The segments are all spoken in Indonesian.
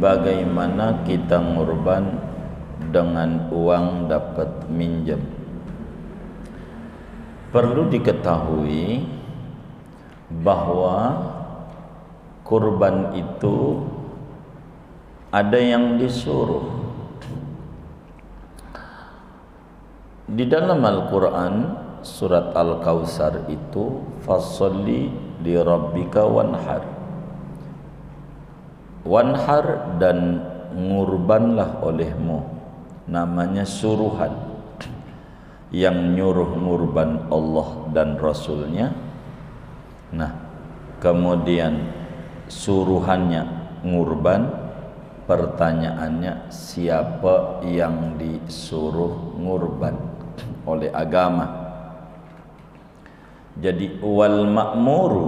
bagaimana kita ngurban dengan uang dapat minjem. Perlu diketahui bahwa kurban itu ada yang disuruh. Di dalam Al-Quran surat Al-Kautsar itu fasholli li rabbika wanhar. Wanhar dan ngurbanlah olehmu, namanya suruhan. Yang nyuruh ngurban Allah dan Rasulnya. Nah, kemudian suruhannya ngurban, pertanyaannya siapa yang disuruh ngurban oleh agama. Jadi wal ma'muru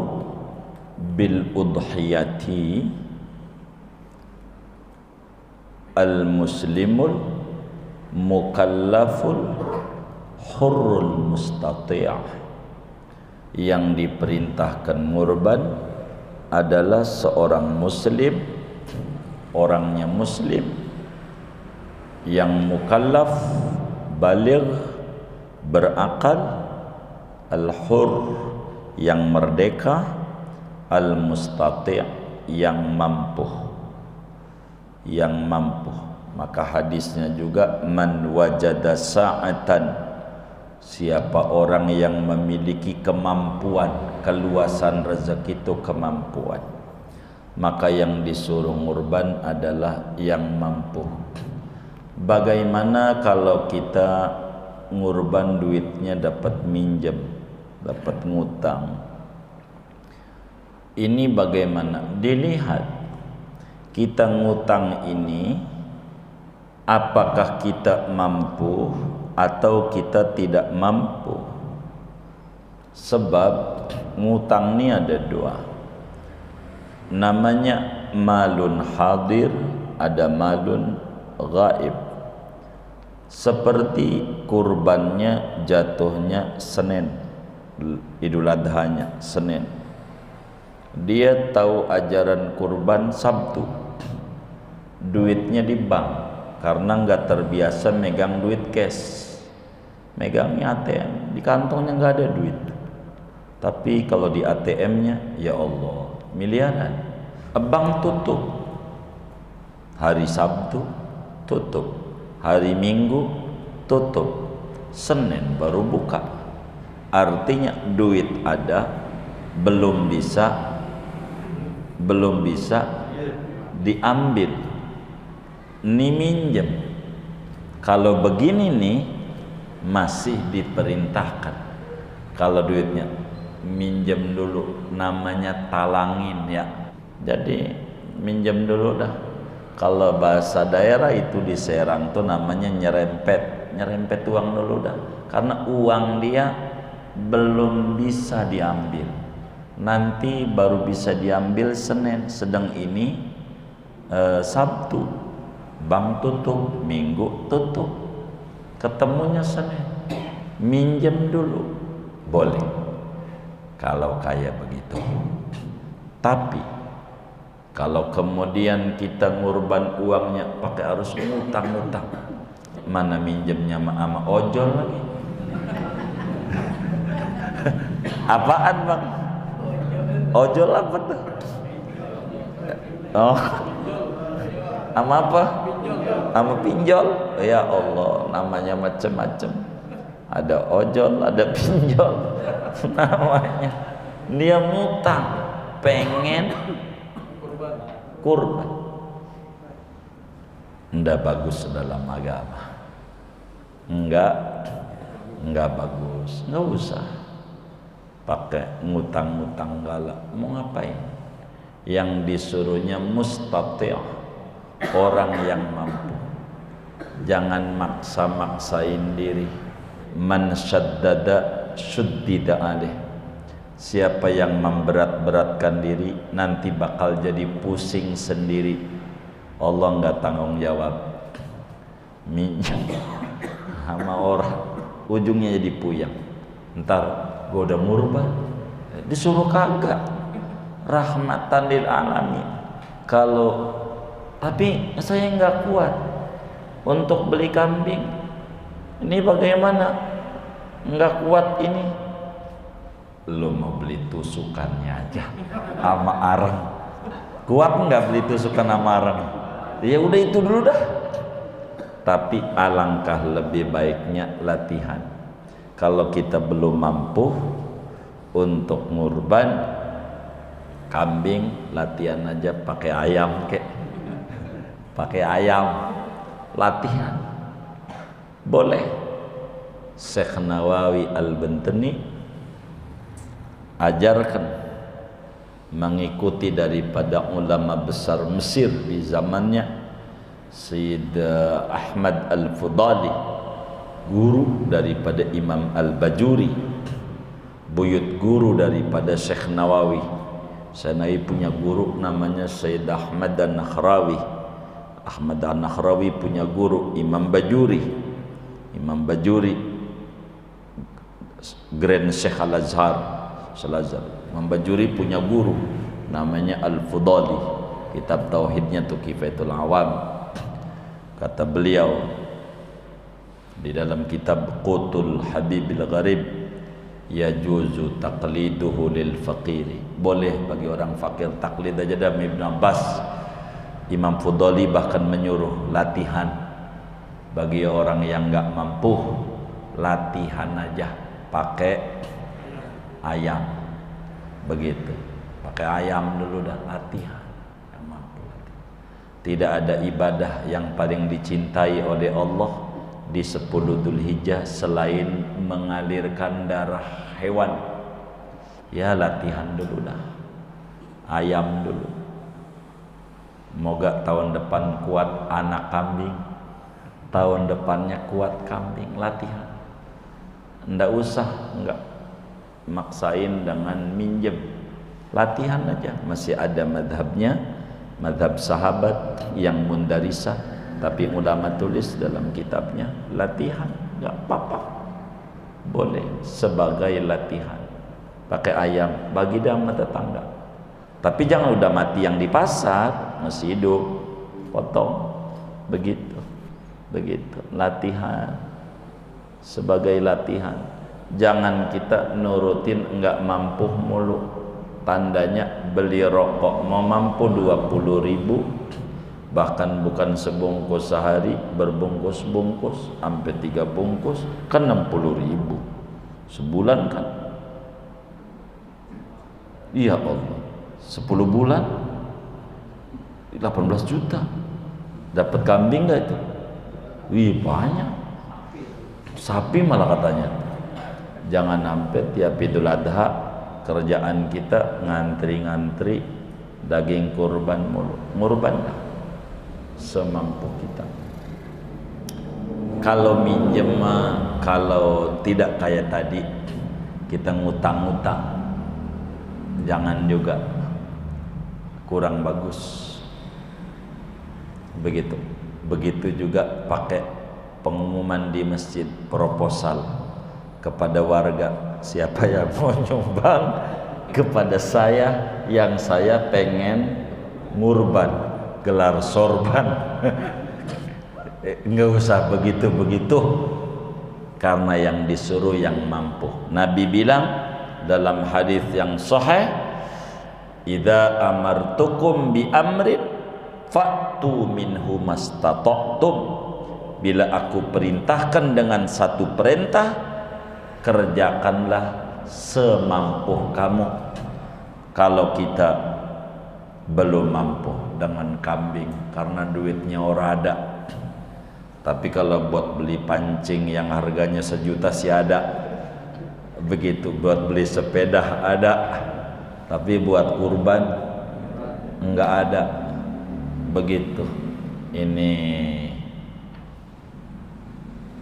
bil udhiyati al muslimul mukallaful hurrul mustati'. Yang diperintahkan ngurban adalah seorang muslim, orangnya muslim yang mukallaf, baligh, berakal, al-hur yang merdeka, al-mustati' yang mampu. Maka hadisnya juga man wajada sa'atan, siapa orang yang memiliki kemampuan, keluasan rezeki itu kemampuan, maka yang disuruh ngurban adalah yang mampu. Bagaimana kalau kita ngurban duitnya dapat minjem, dapat ngutang? Ini bagaimana? Dilihat kita ngutang ini apakah kita mampu atau kita tidak mampu. Sebab ngutang ini ada dua, namanya malun hadir, ada malun ghaib. Seperti kurbannya jatuhnya Senin, Idul Adhanya Senin, dia tahu ajaran kurban Sabtu, duitnya di bank karena nggak terbiasa megang duit cash, megangnya ATM, di kantongnya nggak ada duit. Tapi kalau di ATM-nya, ya Allah, miliaran. Bank tutup hari Sabtu, tutup hari Minggu, tutup Senin baru buka. Artinya duit ada, belum bisa diambil. Ini minjem. Kalau begini nih masih diperintahkan. Kalau duitnya minjem dulu, namanya talangin ya. Jadi minjem dulu dah. Kalau bahasa daerah itu di Serang tuh namanya nyerempet uang dulu dah. Karena uang dia belum bisa diambil. Nanti baru bisa diambil Senin, sedang ini Sabtu, bank tutup, Minggu tutup, ketemunya Senin. Minjem dulu boleh kalau kayak begitu. Tapi kalau kemudian kita ngurban uangnya pakai harus ngutang-ngutang, mana minjemnya sama ojol lagi. Apaan bang? Ojol apa tuh? Oh, sama apa? Sama pinjol? Ya Allah, namanya macam-macam. Ada ojol, ada pinjol. Namanya dia ngutang, pengen kurban. Nggak bagus dalam agama. Nggak bagus. Nggak usah pakai ngutang-ngutang galak. Mau ngapain? Yang disuruhnya mustati', orang yang mampu. Jangan maksa-maksain diri. Man syaddada syuddida alaih. Siapa yang memberat-beratkan diri nanti bakal jadi pusing sendiri. Allah nggak tanggung jawab. Minjem sama orang, ujungnya jadi puyeng. Ntar gua udah ngurban, disuruh kagak. Rahmatan lil alamin. Kalau tapi saya nggak kuat untuk beli kambing. Ini bagaimana? Nggak kuat ini. Lu mau beli tusukannya aja sama areng. Kuat nggak beli tusukan sama areng? Ya udah itu dulu dah. Tapi alangkah lebih baiknya latihan. Kalau kita belum mampu untuk ngurban kambing, latihan aja pakai ayam kek. Pakai ayam, latihan. Boleh. Syekh Nawawi Al-Bantani ajarkan mengikuti daripada ulama besar Mesir di zamannya, Sayyid Ahmad Al-Fudali, guru daripada Imam Al-Bajuri, buyut guru daripada Syekh Nawawi. Syekh Nawawi punya guru namanya Sayyid Ahmad An-Nakhrawi. Ahmad An-Nakhrawi punya guru Imam Bajuri. Imam Bajuri Grand Syekh Al-Azhar. Imam Bajuri punya guru namanya Al-Fudali. Kitab tauhidnya tuh Kifayatul Awam. Kata beliau di dalam kitab Qutul Habibil Gharib, yajuzu taqliduhu lil faqiri. Boleh bagi orang fakir taklid aja dah. Ibn Abbas, Imam Fudali bahkan menyuruh latihan bagi orang yang nggak mampu, latihan aja pakai ayam. Begitu, pakai ayam dulu dah, latihan yang mampu. Tidak ada ibadah yang paling dicintai oleh Allah di 10 Dzulhijjah selain mengalirkan darah hewan. Ya latihan dulu dah, ayam dulu. Moga tahun depan kuat anak kambing, tahun depannya kuat kambing. Latihan. Nggak usah nggak maksain dengan minjem, latihan aja. Masih ada madhabnya, madhab sahabat yang mundarisah, tapi ulama tulis dalam kitabnya latihan, nggak apa-apa, boleh sebagai latihan. Pakai ayam bagi sama tetangga, tapi jangan udah mati yang di pasar, masih hidup potong. Begitu latihan sebagai latihan. Jangan kita nurutin nggak mampu mulu. Tandanya beli rokok mau mampu 20.000, bahkan bukan sebungkus sehari, berbungkus-bungkus sampai 3 bungkus kan 60.000 sebulan kan. Ya Allah, 10 bulan 18 juta. Dapat kambing nggak itu? Wih banyak. Sapi malah katanya. Jangan sampai tiap Idul Adha kerjaan kita ngantri-ngantri daging kurban mulu. Ngurban dah semampu kita. Kalau minjem, kalau tidak kayak tadi kita ngutang-ngutang, jangan juga, kurang bagus. Begitu juga pakai pengumuman di masjid, proposal kepada warga, siapa yang mau nyumbang kepada saya yang saya pengen ngurban, gelar sorban. Nggak usah begitu-begitu, karena yang disuruh yang mampu. Nabi bilang dalam hadis yang sahih, idza amartukum bi amrin fa'tu minhu mastata'tum. Bila aku perintahkan dengan satu perintah, kerjakanlah semampu kamu. Kalau kita belum mampu dengan kambing karena duitnya ora ada, tapi kalau buat beli pancing yang harganya 1 juta sih ada. Begitu buat beli sepeda ada, tapi buat kurban enggak ada. Begitu. Ini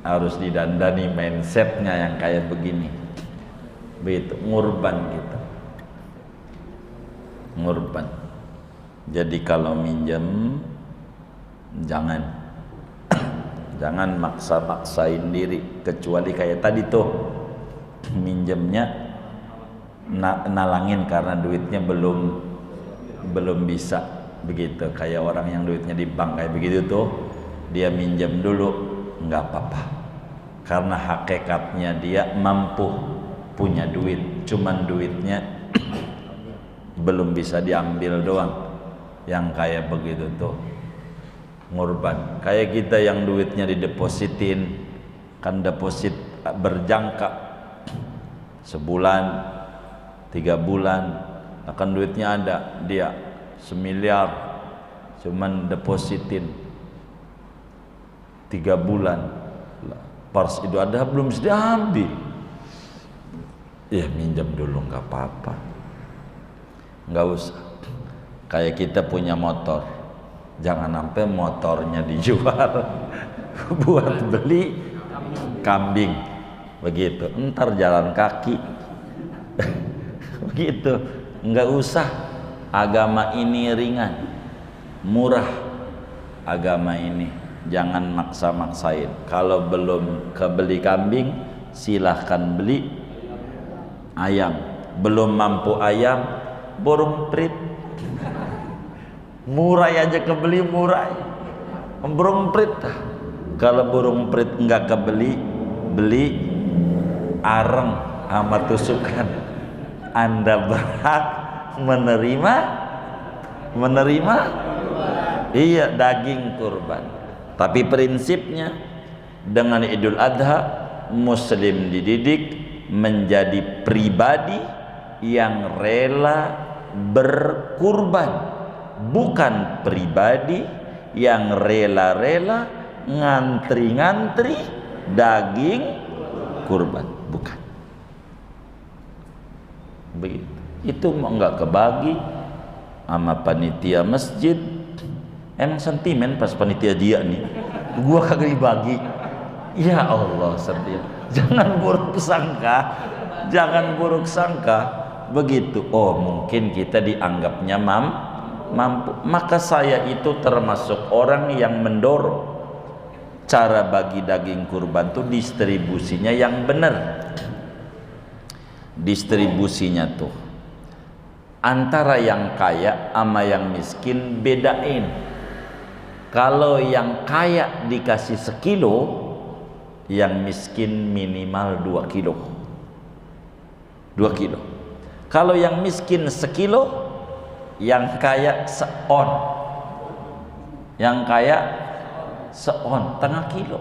harus didandani mindsetnya yang kayak begini. Begitu ngurban kita, ngurban. Jadi kalau minjem jangan maksa-maksain diri, kecuali kayak tadi tuh minjemnya nalangin karena duitnya belum bisa begitu. Kayak orang yang duitnya di bank kayak begitu tuh, dia minjam dulu nggak apa-apa, karena hakikatnya dia mampu, punya duit, cuman duitnya belum bisa diambil doang. Yang kayak begitu tuh ngurban. Kayak kita yang duitnya didepositin, kan deposit berjangka sebulan, 3 bulan, akan duitnya ada, dia 1 miliar cuman depositin 3 bulan, pars itu ada belum sudah ambil, ya minjam dulu nggak apa-apa, nggak usah. Kayak kita punya motor, jangan sampai motornya dijual buat beli kambing begitu, entar jalan kaki begitu. Nggak usah. Agama ini ringan, murah. Agama ini jangan maksa-maksain. Kalau belum kebeli kambing, silahkan beli ayam. Belum mampu ayam, burung prit. Murai aja kebeli, murai. Burung prit. Kalau burung prit nggak kebeli, beli areng sama tusukan. Anda berhak menerima iya daging kurban. Tapi prinsipnya dengan Idul Adha, muslim dididik menjadi pribadi yang rela berkurban, bukan pribadi yang rela-rela ngantri-ngantri daging kurban, bukan begitu. Itu enggak kebagi sama panitia masjid. Emang sentimen pas panitia dia nih, gua kagak dibagi. Ya Allah, sedih. Jangan buruk sangka, jangan buruk sangka begitu. Oh, mungkin kita dianggapnya mampu. Maka saya itu termasuk orang yang mendorong cara bagi daging kurban tuh distribusinya yang benar. Distribusinya tuh antara yang kaya sama yang miskin bedain. Kalau yang kaya dikasih 1 kilo, yang miskin minimal 2 kilo. 2 kilo. Kalau yang miskin 1 kilo, yang kaya seon. Yang kaya seon, 1/2 kilo.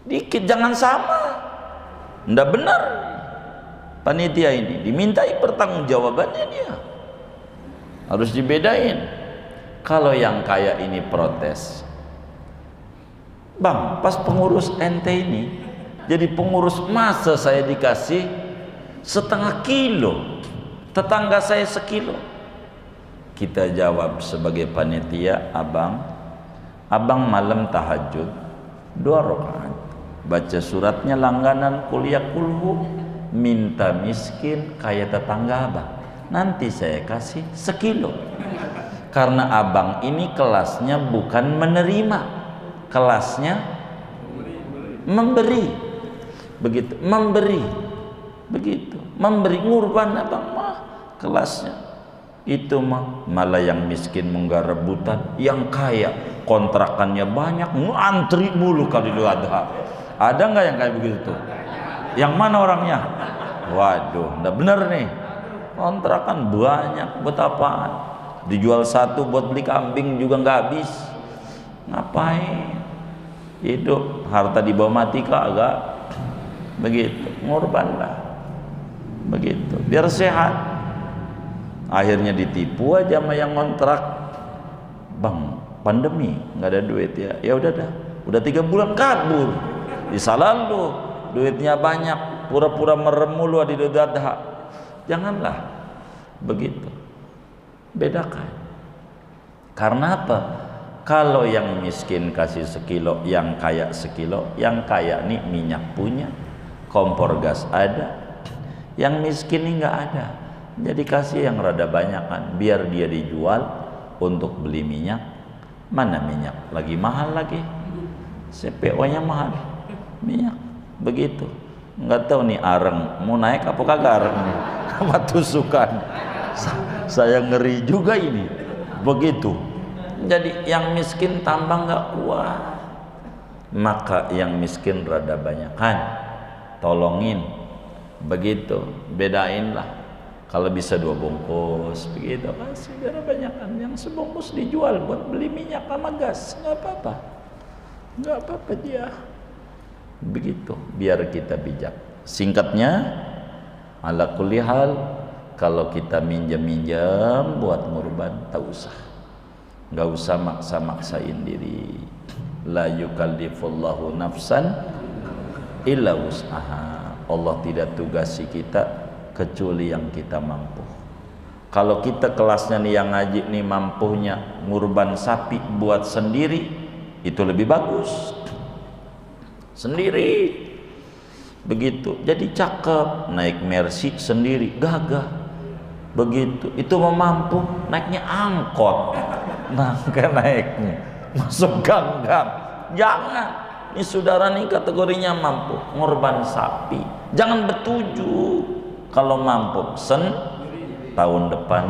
Dikit, jangan sama. Nggak benar. Panitia ini dimintai pertanggungjawabannya, dia harus dibedain. Kalau yang kaya ini protes, bang, pas pengurus ente ini jadi pengurus, masa saya dikasih 1/2 kilo, tetangga saya 1 kilo. Kita jawab sebagai panitia, abang malam tahajud 2 rakaat, baca suratnya langganan kuliah kulhu, minta miskin kayak tetangga abang, nanti saya kasih 1 kilo. Karena abang ini kelasnya bukan menerima, kelasnya memberi. Begitu, memberi. Begitu, memberi. Ngurban abang mah kelasnya itu mah. Malah yang miskin menggak rebutan, yang kaya kontrakannya banyak, antri mulu kali Idul Adha. Ada nggak yang kayak begitu tuh? Yang mana orangnya? Waduh, nggak bener nih. Kontrakan banyak, buat apaan? Dijual 1 buat beli kambing juga nggak habis. Ngapain? Hidup harta dibawa mati kagak? Begitu, ngorban lah. Begitu, biar sehat. Akhirnya ditipu aja sama yang ngontrak. Bang, pandemi nggak ada duit ya. Ya udah dah, udah 3 bulan kabur. Disalah lu, duitnya banyak, pura-pura merem mulu di Idul Adha. Janganlah begitu. Bedakan. Karena apa? Kalau yang miskin kasih 1 kilo, yang kaya 1 kilo. Yang kaya nih minyak punya, kompor gas ada, yang miskin nih nggak ada. Jadi kasih yang rada banyak kan, biar dia dijual untuk beli minyak. Mana minyak lagi mahal lagi, CPO-nya mahal minyak. Begitu, nggak tahu nih areng mau naik apa kagak areng nih sama tusukan. Saya ngeri juga ini begitu. Jadi yang miskin tambah nggak kuat, maka yang miskin rada banyakan, tolongin, begitu. Bedain lah, kalau bisa 2 bungkus, begitu kasih biar banyakan. Yang sebungkus dijual buat beli minyak sama gas, nggak apa-apa, nggak apa-apa dia. Begitu, biar kita bijak. Singkatnya, ala kulli hal, kalau kita minjam buat ngurban, tak usah, nggak usah maksa-maksain diri. La yukallifullahu nafsan illa wus'aha. Allah tidak tugasi kita kecuali yang kita mampu. Kalau kita kelasnya nih yang ngaji nih mampunya ngurban sapi buat sendiri, itu lebih bagus. Sendiri begitu, jadi cakep. Naik Mercy sendiri gagah, begitu. Itu mampu, naiknya angkot, nah kan naiknya masuk gang-gang. Jangan, ini saudara nih kategorinya mampu ngorban sapi, jangan bertuju. Kalau mampu pesen, tahun depan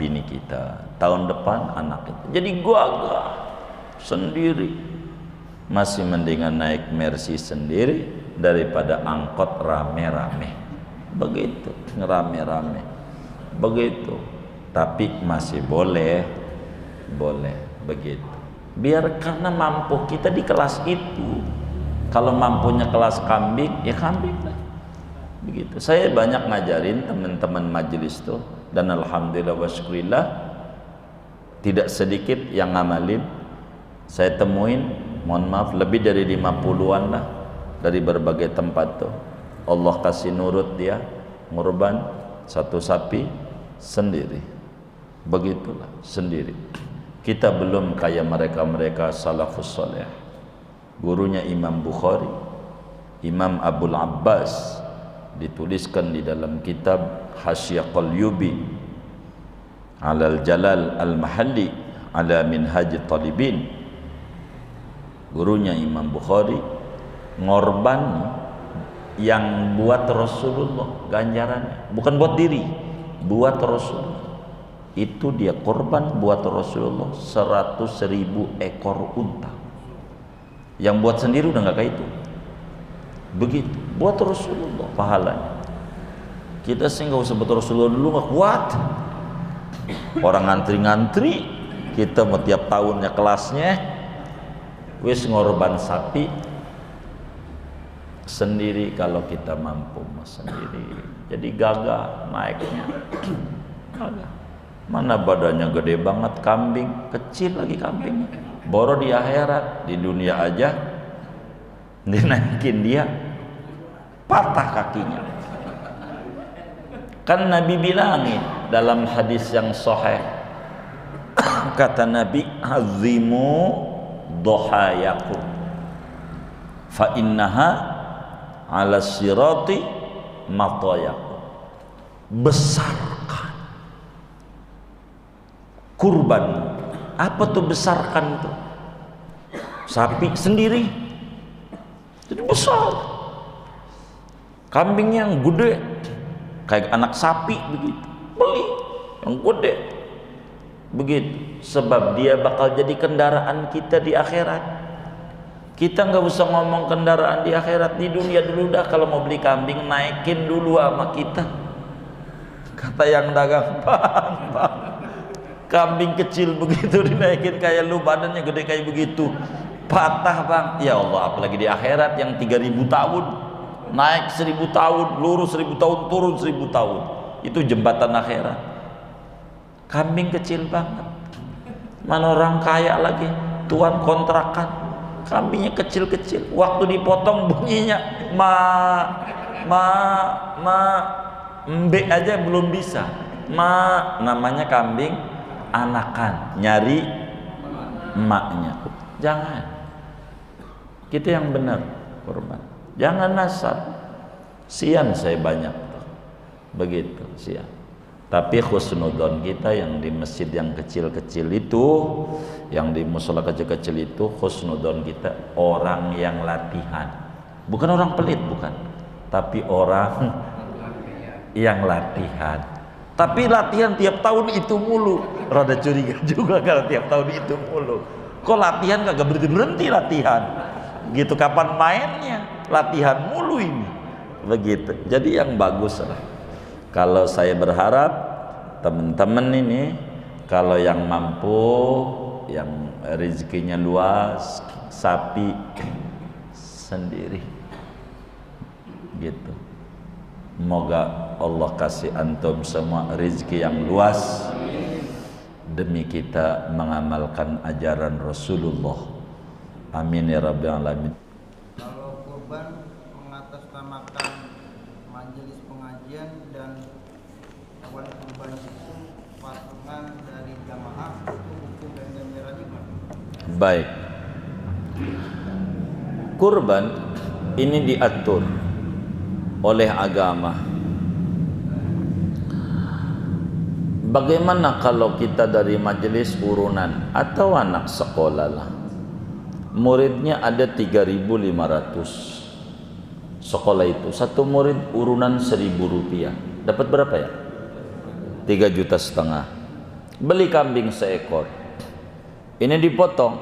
bini kita, tahun depan anak kita. Jadi gagah sendiri. Masih mendingan naik Mercy sendiri daripada angkot rame-rame, begitu, rame-rame, begitu. Tapi masih boleh begitu. Biar karena mampu kita di kelas itu. Kalau mampunya kelas kambing, ya kambing lah, begitu. Saya banyak ngajarin teman-teman majelis tuh, dan alhamdulillah wa syukurillah tidak sedikit yang ngamalin. Saya temuin, mohon maaf, lebih dari 50-an lah dari berbagai tempat tuh. Allah kasih nurut dia ngurban 1 sapi sendiri, begitulah sendiri. Kita belum kayak mereka salafus saleh. Gurunya Imam Bukhari, Imam Abul Abbas, dituliskan di dalam kitab Hasyiyah Qalyubi Alal Jalal Al-Mahalli ala Minhaj Talibin. Gurunya Imam Bukhari, ngorban yang buat Rasulullah, ganjarannya bukan buat diri, buat Rasulullah. Itu dia korban buat Rasulullah 100.000 ekor unta. Yang buat sendiri udah nggak kayak itu. Begitu, buat Rasulullah pahalanya. Kita sih nggak usah buat Rasulullah dulu, nggak kuat. Orang ngantri-ngantri, kita mau tiap tahunnya kelasnya, wis ngorban sapi sendiri kalau kita mampu sendiri. Jadi gagah naiknya, gagah. Mana badannya gede banget, kambing kecil lagi kambing. Boro di akhirat, di dunia aja dinaikin dia patah kakinya. Kan Nabi bilangin dalam hadis yang sahih, kata Nabi, azimu dohayakum fa innaha ala sirati matayakum. Besarkan kurban. Apa tuh besarkan tuh? Sapi sendiri jadi besar, kambing yang gede kayak anak sapi begitu, beli yang gede begitu. Sebab dia bakal jadi kendaraan kita di akhirat. Kita nggak usah ngomong kendaraan di akhirat, di dunia dulu dah. Kalau mau beli kambing, naikin dulu sama kita. Kata yang dagang, bang, kambing kecil begitu dinaikin kayak lu, badannya gede kayak begitu, patah bang. Ya Allah, apalagi di akhirat yang 3000 tahun, naik 1000 tahun, lurus 1000 tahun, turun 1000 tahun. Itu jembatan akhirat. Kambing kecil banget. Mana orang kaya lagi, tuan kontrakan, kambingnya kecil-kecil. Waktu dipotong bunyinya mbe aja belum bisa. Namanya kambing anakan, nyari emaknya. Jangan, kita yang benar korban, jangan nasab. Sian saya banyak begitu, sian. Tapi husnudon kita yang di masjid yang kecil-kecil itu, yang di musola kecil-kecil itu, husnudon kita orang yang latihan, bukan orang pelit, bukan, tapi orang yang latihan. Tapi latihan tiap tahun itu mulu, rada curiga juga kalau tiap tahun itu mulu. Kok latihan kagak berhenti latihan? Gitu, kapan mainnya? Latihan mulu ini. Begitu. Jadi yang bagus lah. Kalau saya berharap teman-teman ini, kalau yang mampu, yang rezekinya luas, sapi sendiri gitu. Semoga Allah kasih antum semua rezeki yang luas demi kita mengamalkan ajaran Rasulullah. Amin ya rabbal alamin. Kalau kurban mengatasnamakan majelis pengajian dan hewan kurban itu patungan dari jamaah, itu hukum dan gambaran gimana? Baik. Kurban ini diatur oleh agama. Bagaimana kalau kita dari majelis urunan atau anak sekolah lah, muridnya ada 3.500 sekolah itu, satu murid urunan 1.000 rupiah, dapat berapa ya? 3,5 juta. Beli kambing seekor, ini dipotong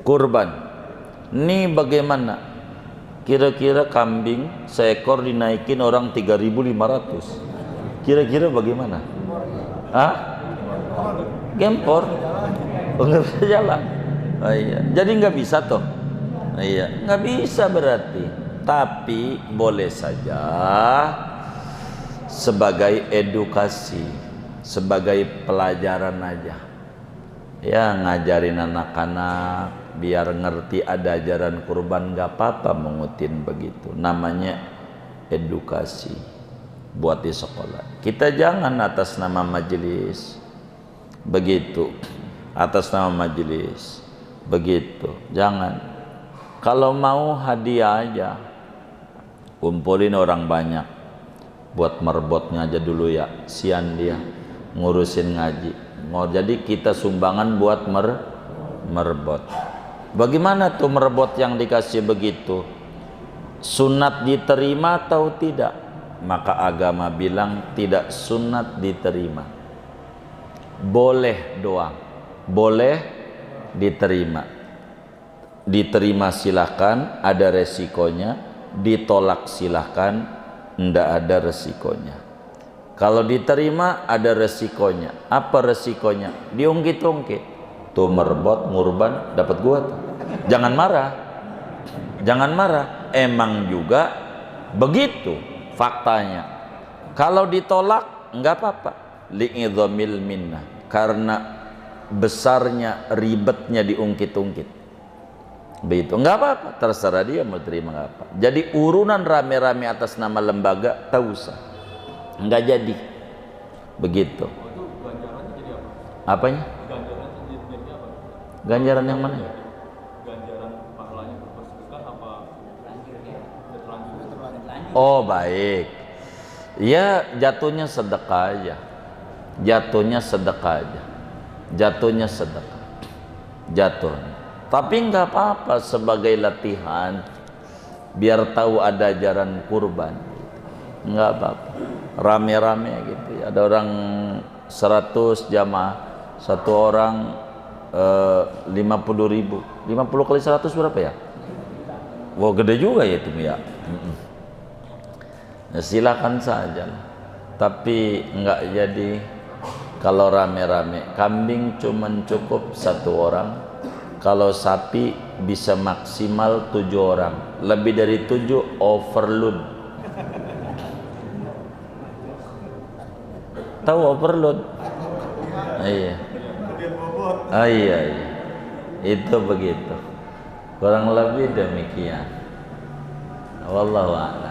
kurban. Ini bagaimana? Kira-kira kambing seekor dinaikin orang 3.500. Kira-kira bagaimana? Hah? Gempor? Nggak bisa jalan. Oh, iya. Jadi nggak bisa toh? Iya, nggak bisa berarti. Tapi boleh saja sebagai edukasi, sebagai pelajaran aja. Ya, ngajarin anak-anak biar ngerti ada ajaran kurban, gak apa-apa mengutin begitu. Namanya edukasi buat di sekolah. Kita jangan atas nama majelis begitu, atas nama majelis begitu, jangan. Kalau mau hadiah aja, kumpulin orang banyak, buat merbotnya aja dulu ya, sian dia ngurusin ngaji. Mau jadi kita sumbangan buat merbot. Bagaimana tuh merebot yang dikasih begitu? Sunat diterima atau tidak? Maka agama bilang tidak sunat diterima. Boleh doang. Boleh diterima. Diterima silahkan, ada resikonya. Ditolak silahkan, ndak ada resikonya. Kalau diterima ada resikonya. Apa resikonya? Diungkit-ungkit. Tuh merbot, ngurban, dapat gua tuh. Jangan marah. Jangan marah. Emang juga begitu faktanya. Kalau ditolak enggak apa-apa. Li'idhamil minnah. Karena besarnya ribetnya diungkit-ungkit. Begitu. Enggak apa-apa, terserah dia mau terima enggak apa. Jadi urunan rame-rame atas nama lembaga tak usah. Enggak jadi. Begitu. Apanya? Ganjaran yang mana? Ganjaran pahalanya bersedekah apa? Oh baik. Ya jatuhnya sedekah aja. Jatuhnya sedekah aja. Jatuhnya sedekah. Jatuhnya. Tapi nggak apa-apa sebagai latihan. Biar tahu ada ajaran kurban. Nggak apa-apa. Rame-rame gitu ya. Ada orang 100 jamaah. Satu orang 50.000. 50 kali 100 berapa ya? Wah gede juga ya itu ya. Nah, silakan saja. Tapi enggak jadi kalau rame-rame. Kambing cuman cukup 1 orang. Kalau sapi bisa maksimal 7 orang. Lebih dari 7 overload. Tahu overload? Iya. Iya. Itu begitu. Kurang lebih demikian. Wallahu a'lam.